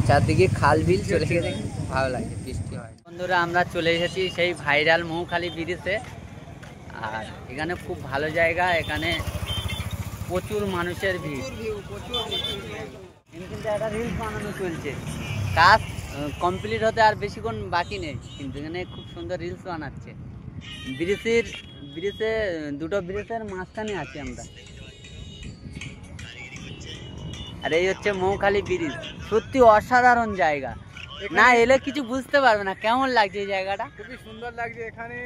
চারদিকে খাল বিল চলে গেলে ভালো লাগে, বৃষ্টি হয়। বন্ধুরা আমরা চলে এসেছি সেই ভাইরাল মৌখালি ব্রিজে। আর এখানে খুব ভালো জায়গা, এখানে প্রচুর মানুষের ভিড়। কিন্তু একটা রিলস বানানো চলছে, কাজ কমপ্লিট হতে আর বেশিক্ষণ বাকি নেই, কিন্তু এখানে খুব সুন্দর রিলস বানাচ্ছে। ব্রিজে দুটো ব্রিজের মাঝখানে আছি আমরা। আর এই হচ্ছে মৌখালি ব্রিজ, সত্যি অসাধারণ জায়গা, না এলে কিছু বুঝতে পারবে না কেমন লাগছে এই জায়গাটা। খুবই সুন্দর লাগছে, এখানে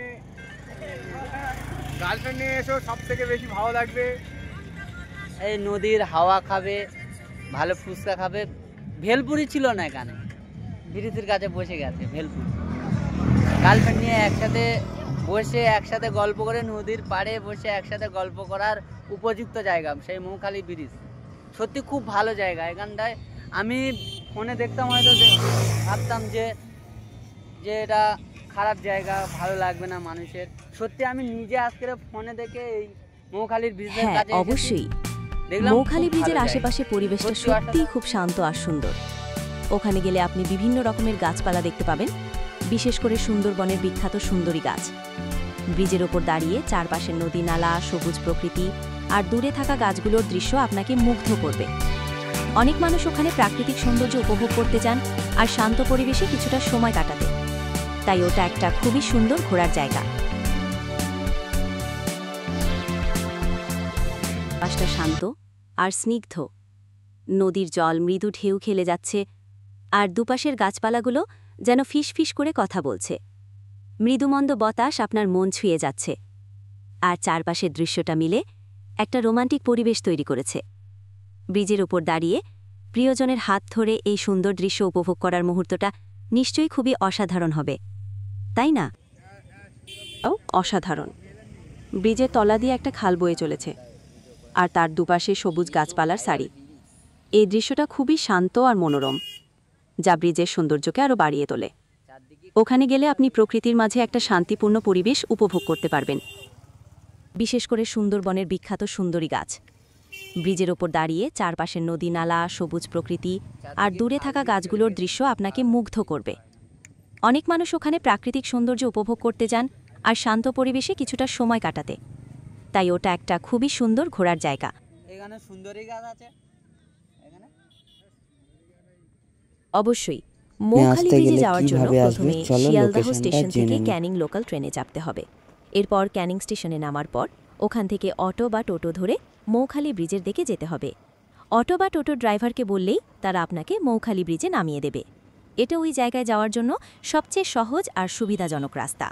গার্লফ্রেন্ড নিয়ে এসো, সব থেকে বেশি ভালো লাগবে। এই নদীর হাওয়া খাবে, ভালো ফুচকা খাবে। ভেলপুরি ছিল না এখানে, ব্রিজের কাছে বসে গেছে ভেলপুরি। গার্লফ্রেন্ড নিয়ে একসাথে বসে একসাথে গল্প করে, নদীর পাড়ে বসে একসাথে গল্প করার উপযুক্ত জায়গা সেই মৌখালি ব্রিজ। সত্যি খুব ভালো জায়গা। এখানটায় আমি ফোনে দেখতাম, হয়তো ভাবতাম যে এটা খারাপ জায়গা, ভালো লাগবে না মানুষের। সত্যি আমি নিজে আজকে ফোনে দেখে এই মৌখালির ব্রিজের কাছে অবশ্যই মৌখালি ব্রিজের আশেপাশে পরিবেশটা সত্যিই খুব শান্ত আর সুন্দর। ওখানে গেলে আপনি বিভিন্ন রকমের গাছপালা দেখতে পাবেন, বিশেষ করে সুন্দরবনের বিখ্যাত সুন্দরী গাছ। ব্রিজের ওপর দাঁড়িয়ে চারপাশের নদী নালা, সবুজ প্রকৃতি আর দূরে থাকা গাছগুলোর দৃশ্য আপনাকে মুগ্ধ করবে। অনেক মানুষ ওখানে প্রাকৃতিক সৌন্দর্য উপভোগ করতে যান আর শান্ত পরিবেশে কিছুটা সময় কাটাতে, তাই ওটা একটা খুবই সুন্দর ঘোরার জায়গা। পাশটা শান্ত আর স্নিগ্ধ, নদীর জল মৃদু ঢেউ খেলে যাচ্ছে, আর দুপাশের গাছপালাগুলো যেন ফিসফিস করে কথা বলছে। মৃদুমন্দ বাতাস আপনার মন ছুঁয়ে যাচ্ছে, আর চারপাশের দৃশ্যটা মিলে একটা রোমান্টিক পরিবেশ তৈরি করেছে। ব্রিজের ওপর দাঁড়িয়ে প্রিয়জনের হাত ধরে এই সুন্দর দৃশ্য উপভোগ করার মুহূর্তটা নিশ্চয়ই খুবই অসাধারণ হবে, তাই না? অসাধারণ। ব্রিজের তলা দিয়ে একটা খাল বয়ে চলেছে, আর তার দুপাশে সবুজ গাছপালার সারি। এই দৃশ্যটা খুবই শান্ত আর মনোরম, যা ব্রিজের সৌন্দর্যকে আরও বাড়িয়ে তোলে। ওখানে গেলে আপনি প্রকৃতির মাঝে একটা শান্তিপূর্ণ পরিবেশ উপভোগ করতে পারবেন, বিশেষ করে সুন্দরবনের বিখ্যাত সুন্দরী গাছ। ব্রিজের ওপর দাঁড়িয়ে চারপাশের নদী নালা, সবুজ প্রকৃতি আর দূরে থাকা গাছগুলোর দৃশ্য আপনাকে মুগ্ধ করবে। অনেক মানুষ ওখানে প্রাকৃতিক সৌন্দর্য উপভোগ করতে যান আর শান্ত পরিবেশে কিছুটা সময় কাটাতে, তাই ওটা একটা খুবই সুন্দর ঘোরার জায়গা। এখানে সুন্দরী গাছ আছে। অবশ্যই মৌখালি ব্রিজে যাওয়ার জন্য প্রথমে শিয়ালদাহ স্টেশন থেকে ক্যানিং লোকাল ট্রেনে চাপতে হবে। এরপর ক্যানিং স্টেশনে নামার পর ওখান থেকে অটো বা টোটো ধরে মৌখালি ব্রিজের দিকে যেতে হবে। অটো বা টোটো ড্রাইভারকে বললেই তারা আপনাকে মৌখালি ব্রিজে নামিয়ে দেবে। এটা ওই জায়গায় যাওয়ার জন্য সবচেয়ে সহজ আর সুবিধাজনক রাস্তা।